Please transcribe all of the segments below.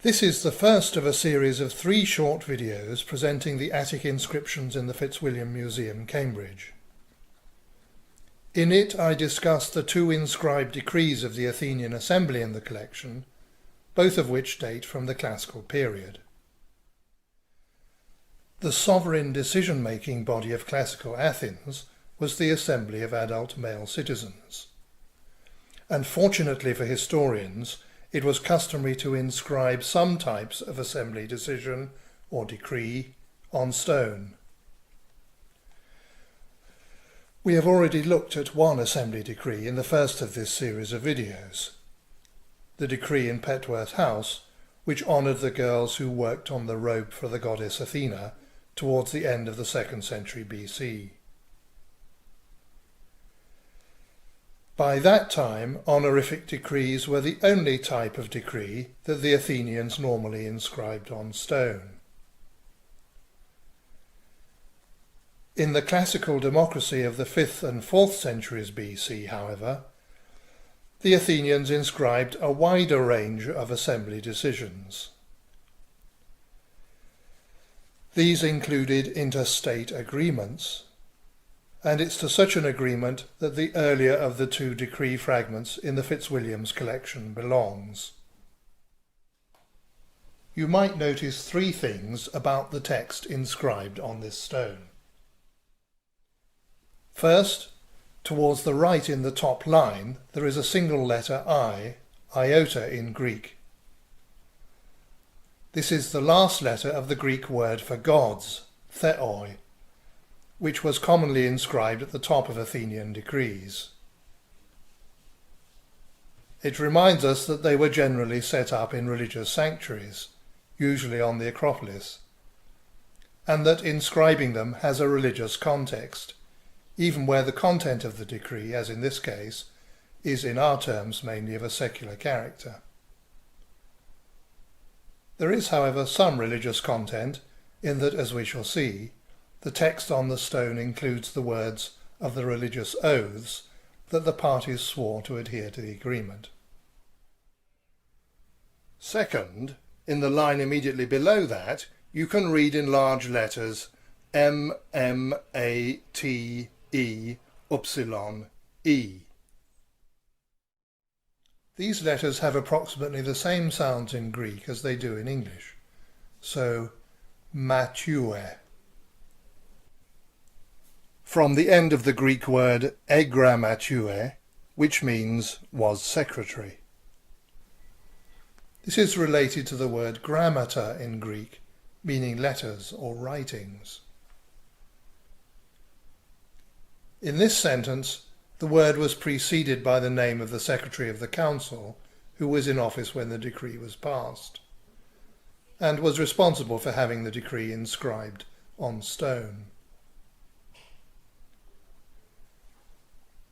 This is the first of a series of 3 short videos presenting the Attic inscriptions in the Fitzwilliam Museum, Cambridge. In it I discuss the 2 inscribed decrees of the Athenian Assembly in the collection, both of which date from the classical period. The sovereign decision-making body of classical Athens was the assembly of adult male citizens. And fortunately for historians, it was customary to inscribe some types of assembly decision or decree on stone. We have already looked at one assembly decree in the first of this series of videos, the decree in Petworth House, which honoured the girls who worked on the robe for the goddess Athena towards the end of the 2nd century BC. By that time, honorific decrees were the only type of decree that the Athenians normally inscribed on stone. In the classical democracy of the 5th and 4th centuries BC, however, the Athenians inscribed a wider range of assembly decisions. These included interstate agreements, and it's to such an agreement that the earlier of the 2 decree fragments in the Fitzwilliam's collection belongs. You might notice 3 things about the text inscribed on this stone. First, towards the right in the top line, there is a single letter I, iota in Greek. This is the last letter of the Greek word for gods, theoi, which was commonly inscribed at the top of Athenian decrees. It reminds us that they were generally set up in religious sanctuaries, usually on the Acropolis, and that inscribing them has a religious context, even where the content of the decree, as in this case, is in our terms mainly of a secular character. There is, however, some religious content in that, as we shall see, the text on the stone includes the words of the religious oaths that the parties swore to adhere to the agreement. Second, in the line immediately below that, you can read in large letters M-M-A-T-E-Y-E. These letters have approximately the same sounds in Greek as they do in English, so matue. From the end of the Greek word egrammatue, which means was secretary. This is related to the word grammata in Greek, meaning letters or writings. In this sentence, the word was preceded by the name of the Secretary of the Council, who was in office when the decree was passed, and was responsible for having the decree inscribed on stone.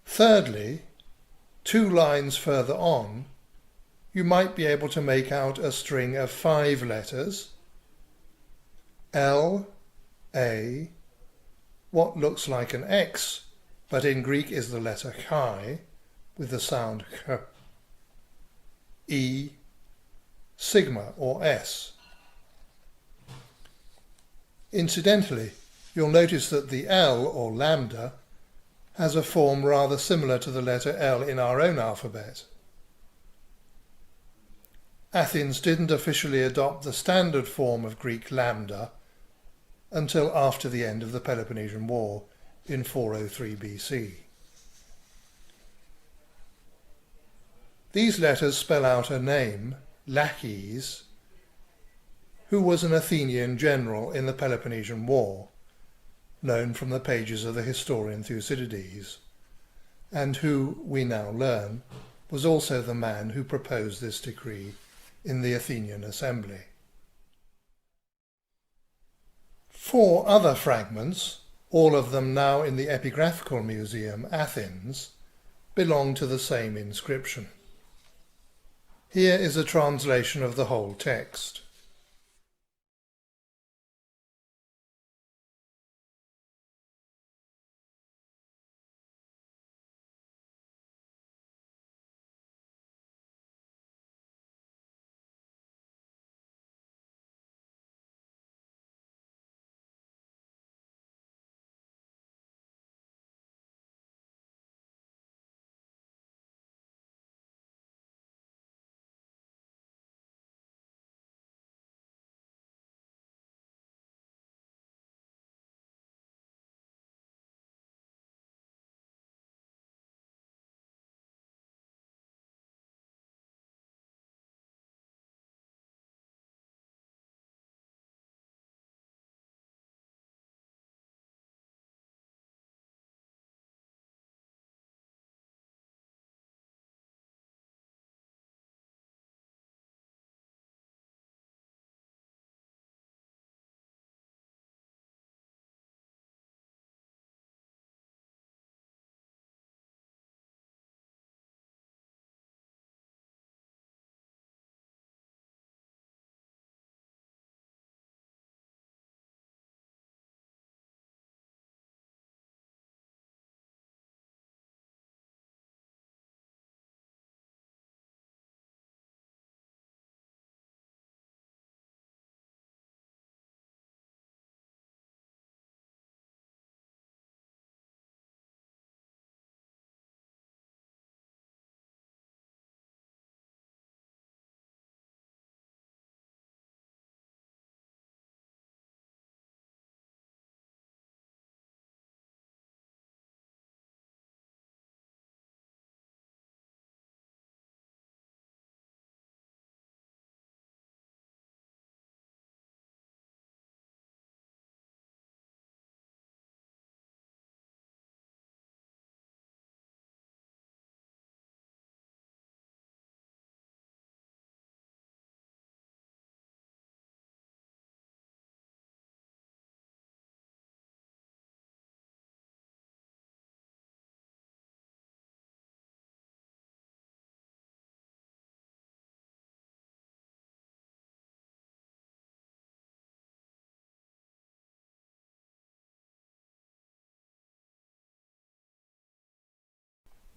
Thirdly, 2 lines further on, you might be able to make out a string of 5 letters, L, A, what looks like an X, but in Greek is the letter chi, with the sound k, E, sigma or S. Incidentally, you'll notice that the L, or lambda, has a form rather similar to the letter L in our own alphabet. Athens didn't officially adopt the standard form of Greek lambda until after the end of the Peloponnesian War in 403 BC. These letters spell out a name, Laches, who was an Athenian general in the Peloponnesian War, known from the pages of the historian Thucydides, and who, we now learn, was also the man who proposed this decree in the Athenian Assembly. 4 other fragments, all of them now in the Epigraphical Museum, Athens, belong to the same inscription. Here is a translation of the whole text.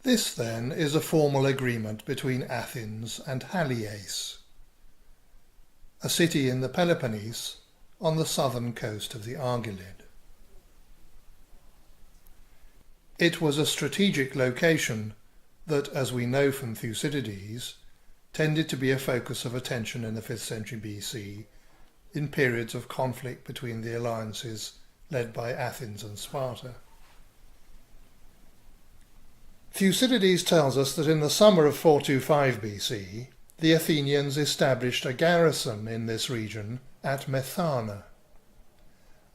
This, then, is a formal agreement between Athens and Haliais, a city in the Peloponnese on the southern coast of the Argolid. It was a strategic location that, as we know from Thucydides, tended to be a focus of attention in the 5th century BC in periods of conflict between the alliances led by Athens and Sparta. Thucydides tells us that in the summer of 425 BC, the Athenians established a garrison in this region at Methana,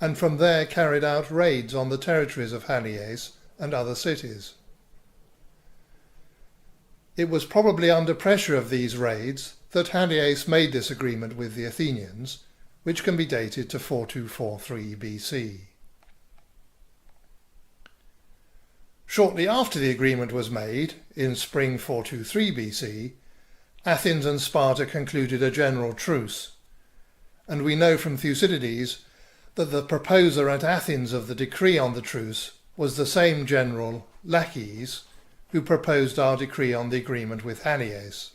and from there carried out raids on the territories of Haliais and other cities. It was probably under pressure of these raids that Haliais made this agreement with the Athenians, which can be dated to 4243 BC. Shortly after the agreement was made, in spring 423 BC, Athens and Sparta concluded a general truce, and we know from Thucydides that the proposer at Athens of the decree on the truce was the same general, Laches, who proposed our decree on the agreement with Haliais.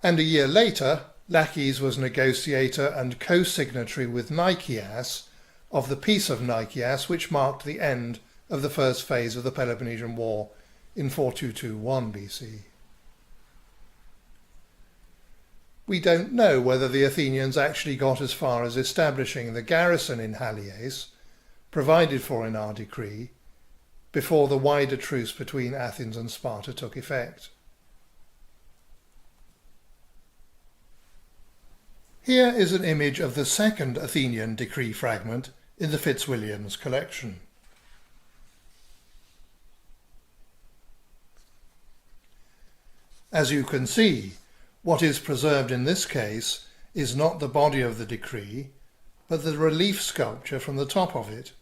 And a year later, Laches was negotiator and co-signatory with Nicias of the Peace of Nicias, which marked the end of the first phase of the Peloponnesian War in 4221 BC. We don't know whether the Athenians actually got as far as establishing the garrison in Haliais, provided for in our decree, before the wider truce between Athens and Sparta took effect. Here is an image of the second Athenian decree fragment in the Fitzwilliams collection. As you can see, what is preserved in this case is not the body of the decree, but the relief sculpture from the top of it.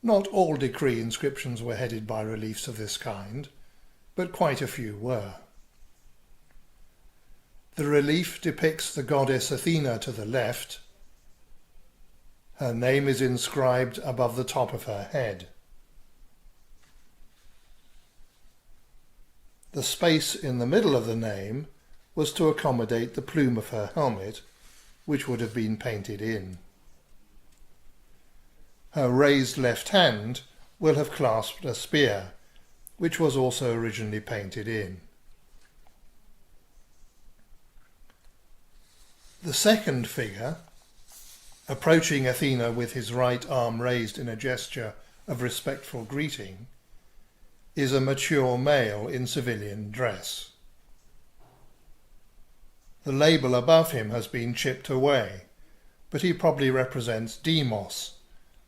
Not all decree inscriptions were headed by reliefs of this kind, but quite a few were. The relief depicts the goddess Athena to the left. Her name is inscribed above the top of her head. The space in the middle of the name was to accommodate the plume of her helmet, which would have been painted in. Her raised left hand will have clasped a spear, which was also originally painted in. The second figure, approaching Athena with his right arm raised in a gesture of respectful greeting, is a mature male in civilian dress. The label above him has been chipped away, but he probably represents Demos,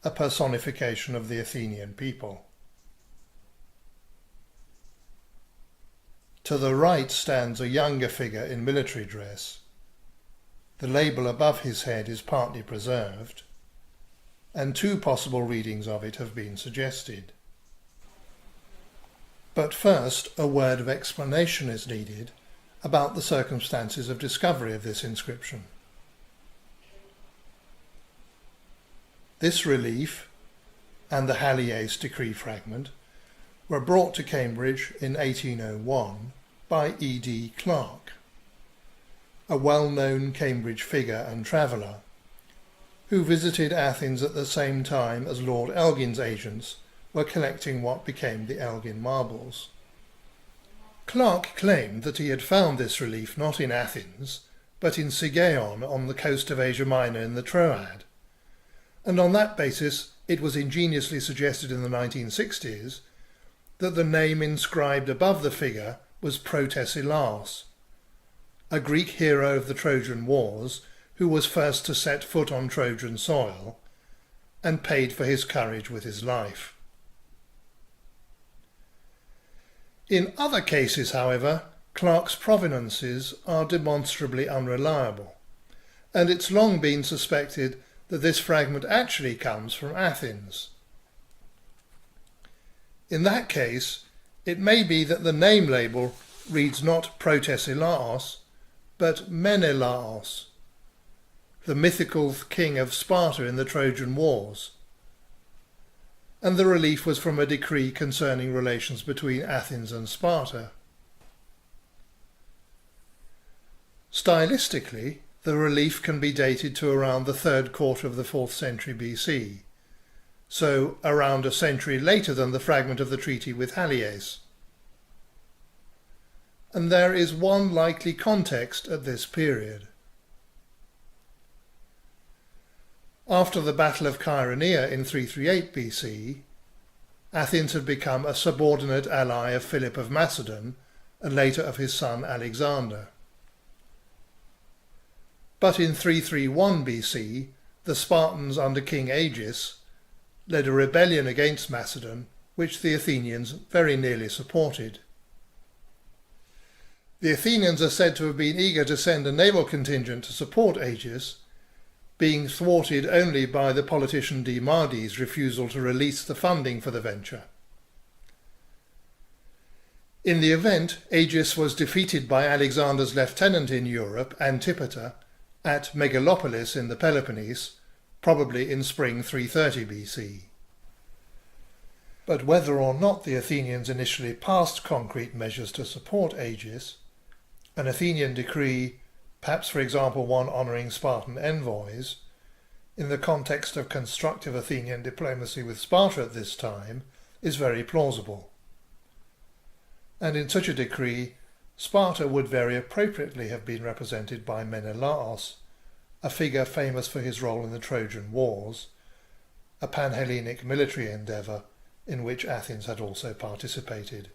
a personification of the Athenian people. To the right stands a younger figure in military dress. The label above his head is partly preserved, and two possible readings of it have been suggested. But first, a word of explanation is needed about the circumstances of discovery of this inscription. This relief and the Haliais decree fragment were brought to Cambridge in 1801 by E.D. Clarke, a well-known Cambridge figure and traveller, who visited Athens at the same time as Lord Elgin's agents were collecting what became the Elgin marbles. Clarke claimed that he had found this relief not in Athens, but in Sigeion on the coast of Asia Minor in the Troad, and on that basis it was ingeniously suggested in the 1960s that the name inscribed above the figure was Protesilaos, a Greek hero of the Trojan Wars who was first to set foot on Trojan soil and paid for his courage with his life. In other cases, however, Clarke's provenances are demonstrably unreliable, and it's long been suspected that this fragment actually comes from Athens. In that case, it may be that the name label reads not Protesilaos, but Menelaos, the mythical king of Sparta in the Trojan Wars, and the relief was from a decree concerning relations between Athens and Sparta. Stylistically, the relief can be dated to around the 3rd quarter of the 4th century BC, so around a century later than the fragment of the treaty with Allies. And there is one likely context at this period. After the Battle of Chaeronea in 338 BC, Athens had become a subordinate ally of Philip of Macedon and later of his son Alexander. But in 331 BC, the Spartans under King Agis led a rebellion against Macedon, which the Athenians very nearly supported. The Athenians are said to have been eager to send a naval contingent to support Agis, being thwarted only by the politician Demades' refusal to release the funding for the venture. In the event, Agis was defeated by Alexander's lieutenant in Europe, Antipater, at Megalopolis in the Peloponnese, probably in spring 330 BC. But whether or not the Athenians initially passed concrete measures to support Agis, an Athenian decree, perhaps for example one honouring Spartan envoys, in the context of constructive Athenian diplomacy with Sparta at this time, is very plausible. And in such a decree, Sparta would very appropriately have been represented by Menelaos, a figure famous for his role in the Trojan Wars, a pan-Hellenic military endeavour in which Athens had also participated.